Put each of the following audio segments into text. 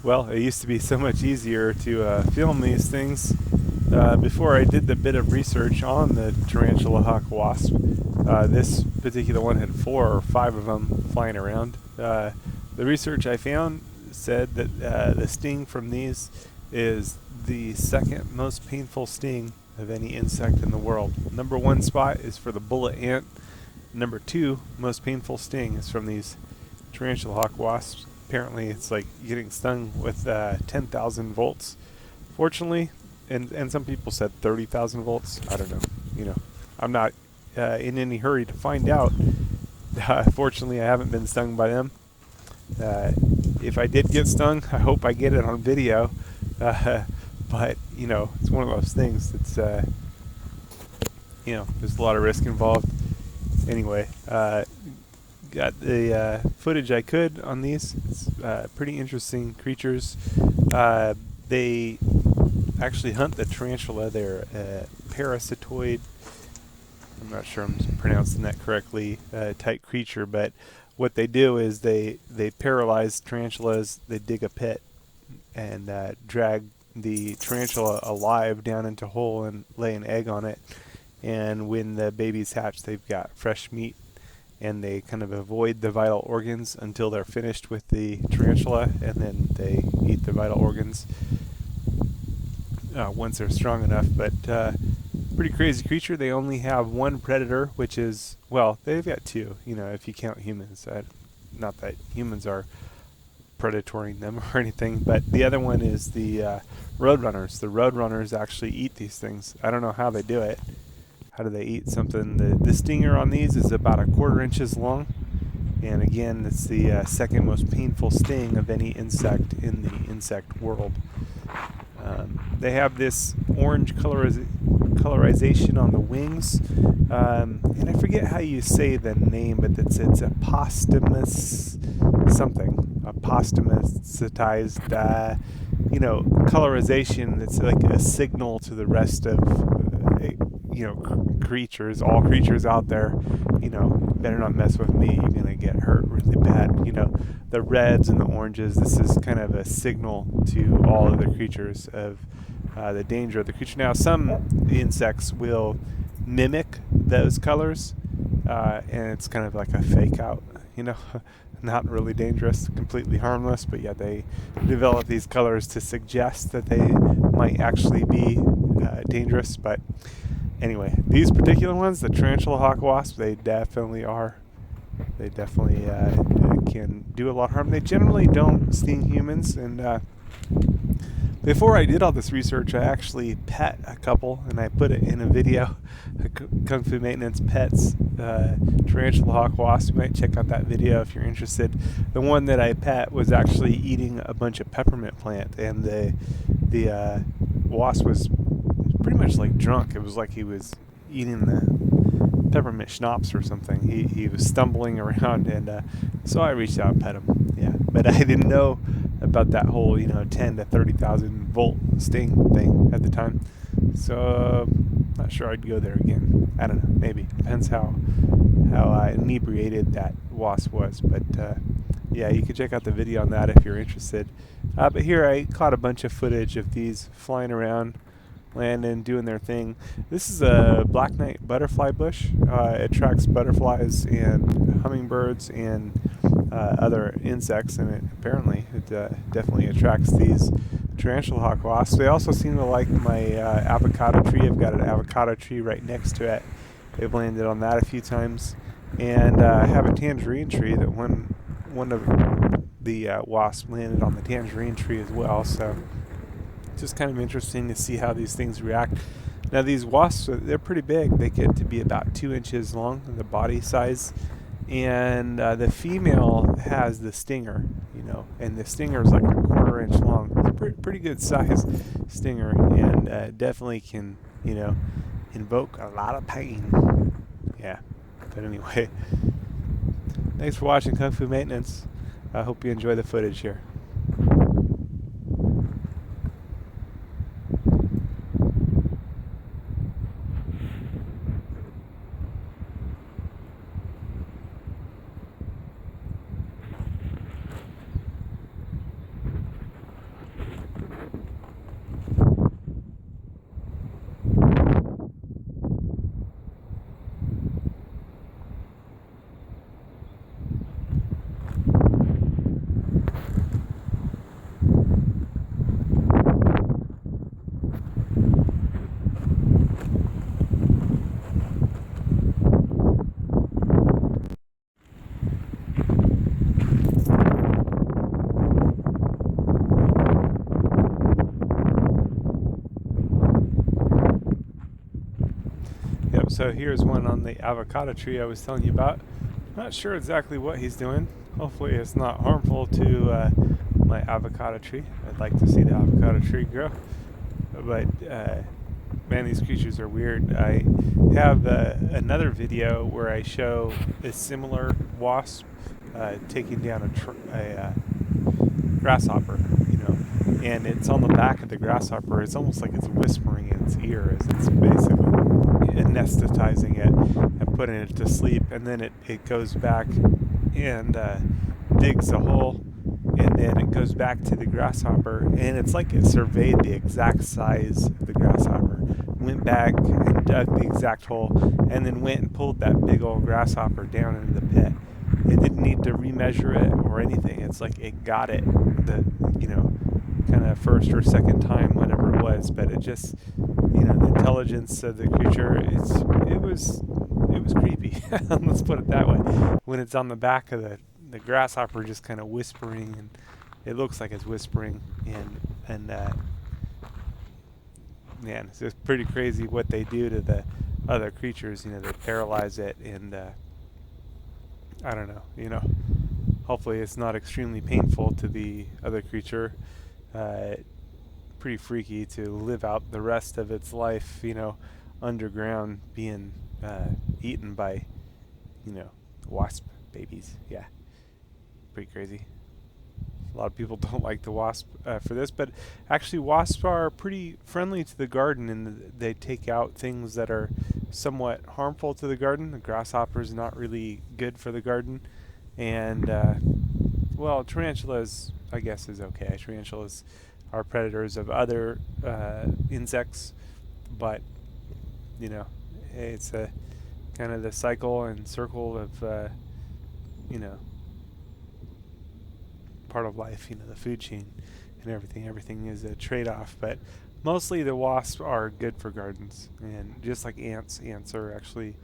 Well, it used to be so much easier to film these things. Before I did the bit of research on the tarantula hawk wasp, this particular one had 4 or 5 of them flying around. The research I found said that the sting from these is the second most painful sting of any insect in the world. Number 1 spot is for the bullet ant. Number 2 most painful sting is from these tarantula hawk wasps. Apparently it's like getting stung with 10,000 volts. Fortunately, and some people said 30,000 volts. I don't know. I'm not in any hurry to find out. Fortunately, I haven't been stung by them. If I did get stung, I hope I get it on video. But it's one of those things that's there's a lot of risk involved. Anyway, got the footage I could on these. It's pretty interesting creatures. They actually hunt the tarantula. They're a parasitoid, I'm not sure I'm pronouncing that correctly, type creature, but what they do is they paralyze tarantulas. They dig a pit and drag the tarantula alive down into a hole and lay an egg on it. And when the babies hatch, they've got fresh meat, and they kind of avoid the vital organs until they're finished with the tarantula, and then they eat the vital organs once they're strong enough. But pretty crazy creature. They only have one predator, which is, well, they've got 2, if you count humans. Not that humans are predatoring them or anything, but the other one is the roadrunners. The roadrunners actually eat these things. I don't know how they do it. How do they eat something? The stinger on these is about 1/4 inches long, and again, it's the second most painful sting of any insect in the insect world. They have this orange colorization on the wings, and I forget how you say the name, but it's a posthumous something, a posthumousized, colorization. It's like a signal to the rest of creatures, all creatures out there, better not mess with me, you're gonna get hurt really bad. The reds and the oranges, this is kind of a signal to all of the creatures of the danger of the creature. Now, some insects will mimic those colors, and it's kind of like a fake out, not really dangerous, completely harmless, but yeah, they develop these colors to suggest that they might actually be dangerous. But anyway, these particular ones, the tarantula hawk wasp, they definitely are. They definitely can do a lot of harm. They generally don't sting humans, and before I did all this research, I actually pet a couple, and I put it in a video. Kung Fu Maintenance pets tarantula hawk wasp. You might check out that video if you're interested. The one that I pet was actually eating a bunch of peppermint plant, and the wasp was pretty much like drunk. It was like he was eating the peppermint schnapps or something. He was stumbling around, and so I reached out and pet him. Yeah, but I didn't know about that whole 10 to 30,000 volt sting thing at the time. So not sure I'd go there again. I don't know. Maybe depends how inebriated that wasp was. But yeah, you can check out the video on that if you're interested. But here I caught a bunch of footage of these flying around, landing, doing their thing. This is a Blacknight butterfly bush. It attracts butterflies and hummingbirds and other insects, and apparently it definitely attracts these tarantula hawk wasps. They also seem to like my avocado tree. I've got an avocado tree right next to it. They've landed on that a few times, and I have a tangerine tree that one of the wasps landed on the tangerine tree as well. So just kind of interesting to see how these things react. Now these wasps, they're pretty big. They get to be about 2 inches long in the body size, and the female has the stinger, and the stinger is like 1/4 inch long. It's a pretty good size stinger, and definitely can, invoke a lot of pain. Yeah, but anyway, thanks for watching Kung Fu Maintenance. I hope you enjoy the footage here. So here's one on the avocado tree I was telling you about. Not sure exactly what he's doing. Hopefully it's not harmful to my avocado tree. I'd like to see the avocado tree grow. But man, these creatures are weird. I have another video where I show a similar wasp taking down a grasshopper, you know, and it's on the back of the grasshopper. It's almost like it's whispering in its ear as it's basically anesthetizing it and putting it to sleep, and then it goes back and digs a hole, and then it goes back to the grasshopper, and it's like it surveyed the exact size of the grasshopper, went back and dug the exact hole, and then went and pulled that big old grasshopper down into the pit. It didn't need to remeasure it or anything. It's like it got it the, you know, kind of first or second time, whatever it was, but it just, you know, the intelligence of the creature, it was creepy. Let's put it that way. When it's on the back of the grasshopper, just kind of whispering, and it looks like it's whispering, and man, it's just pretty crazy what they do to the other creatures. You know, they paralyze it, and I don't know, you know, hopefully it's not extremely painful to the other creature. Pretty freaky to live out the rest of its life, you know, underground, being eaten by, you know, wasp babies. Yeah, pretty crazy. A lot of people don't like the wasp for this, but actually wasps are pretty friendly to the garden, and they take out things that are somewhat harmful to the garden. The grasshopper's not really good for the garden, and well, tarantulas, I guess, is okay. Tarantulas are predators of other insects, but you know, it's a kind of the cycle and circle of you know, part of life. You know, the food chain and everything is a trade-off, but mostly the wasps are good for gardens, and just like ants are actually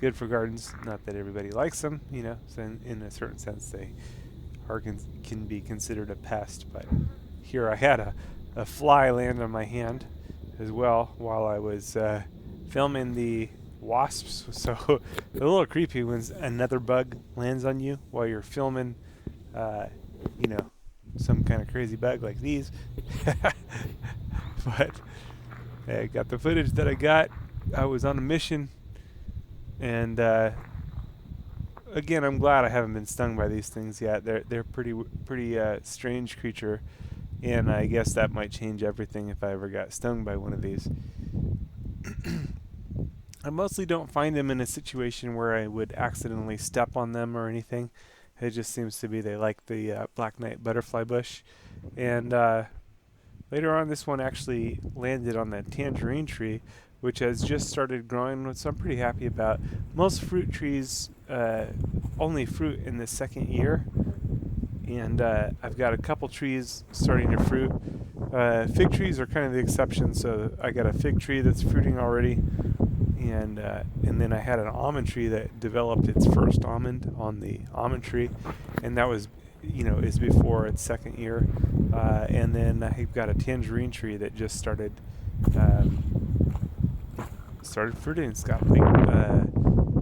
good for gardens. Not that everybody likes them, you know, so in a certain sense they are can be considered a pest. But here I had a fly land on my hand as well while I was filming the wasps. So a little creepy when another bug lands on you while you're filming, you know, some kind of crazy bug like these. But I got the footage that I got. I was on a mission, and again, I'm glad I haven't been stung by these things yet. They're pretty strange creature, and I guess that might change everything if I ever got stung by one of these. I mostly don't find them in a situation where I would accidentally step on them or anything. It just seems to be they like the Blacknight butterfly bush. And later on, this one actually landed on the tangerine tree, which has just started growing, which I'm pretty happy about. Most fruit trees only fruit in the second year, and I've got a couple trees starting to fruit. Fig trees are kind of the exception, so I got a fig tree that's fruiting already, and then I had an almond tree that developed its first almond on the almond tree, and that was, you know, is before its second year. And then I've got a tangerine tree that just started fruiting. It's got like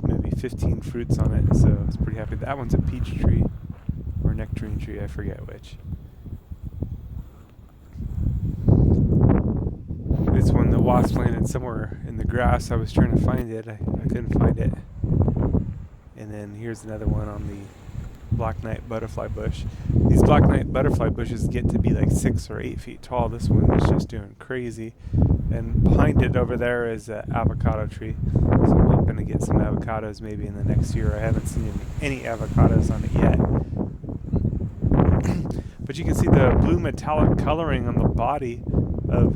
maybe 15 fruits on it, so I was pretty happy. That one's a peach tree or nectarine tree, I forget which. This one, the wasp landed somewhere in the grass. I was trying to find it. I couldn't find it. And then here's another one on the Blacknight butterfly bush. These Blacknight butterfly bushes get to be like 6 or 8 feet tall. This one is just doing crazy. And behind it over there is an avocado tree. So I'm hoping to get some avocados maybe in the next year. I haven't seen any avocados on it yet. But you can see the blue metallic coloring on the body of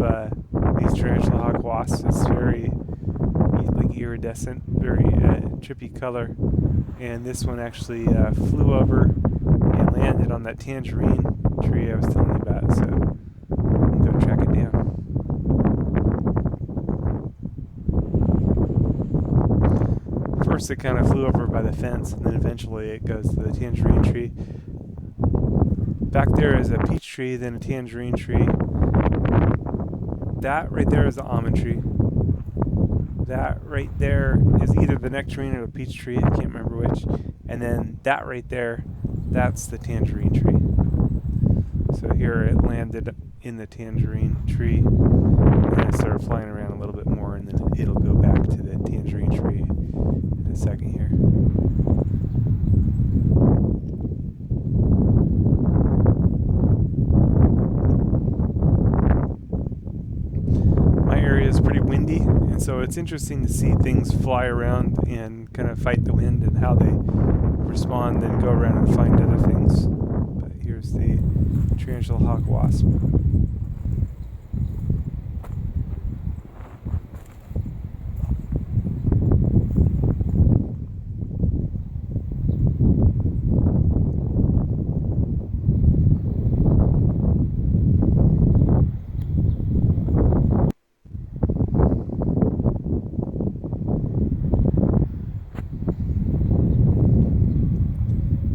these tarantula hawk wasps. It's very like iridescent, very trippy color. And this one actually flew over and landed on that tangerine tree I was telling you about. So I'm going to go track it down. First it kind of flew over by the fence, and then eventually it goes to the tangerine tree. Back there is a peach tree, then a tangerine tree. That right there is the almond tree. that right there is either the nectarine or the peach tree, I can't remember which. And then that right there, that's the tangerine tree. So here it landed in the tangerine tree, and then it started flying around a little bit more, and then it'll go back to the tangerine tree in a second here. My area is pretty windy, and so it's interesting to see things fly around and kind of fight the wind and how they respond and go around and find other things. But here's the tarantula hawk wasp.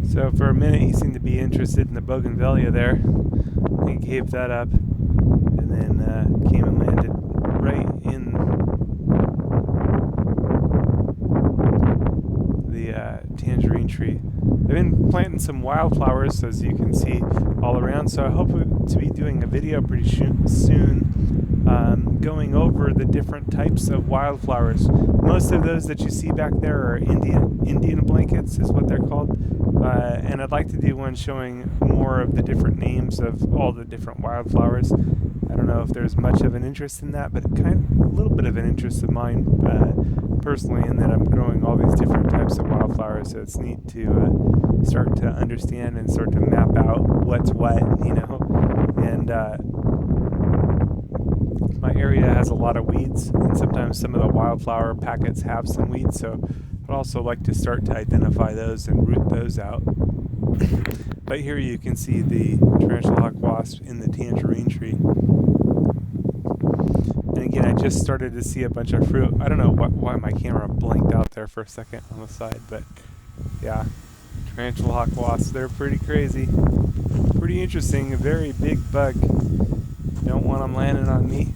So for a minute he seemed to be interested in the bougainvillea there. He gave that up, and then came and landed right in the tangerine tree. I've been planting some wildflowers, as you can see, all around, so I hope to be doing a video pretty soon going over the different types of wildflowers. Most of those that you see back there are Indian blankets is what they're called, and I'd like to do one showing more of the different names of all the different wildflowers. I don't know if there's much of an interest in that, but a little bit of an interest of mine personally, in that I'm growing all these different types of wildflowers, so it's neat to start to understand and start to map out what's what, you know. And my area has a lot of weeds, and sometimes some of the wildflower packets have some weeds, so I'd also like to start to identify those and root those out. But here you can see the tarantula hawk wasp in the tangerine tree. And again, I just started to see a bunch of fruit. I don't know why my camera blinked out there for a second on the side, but yeah, tarantula hawk wasps, they're pretty crazy. Pretty interesting, a very big bug. Don't want them landing on me.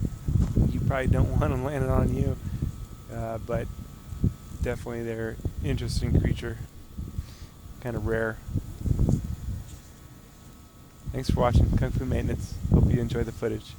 You probably don't want them landing on you. But definitely they're an interesting creature. Kind of rare. Thanks for watching Kung Fu Maintenance. Hope you enjoy the footage.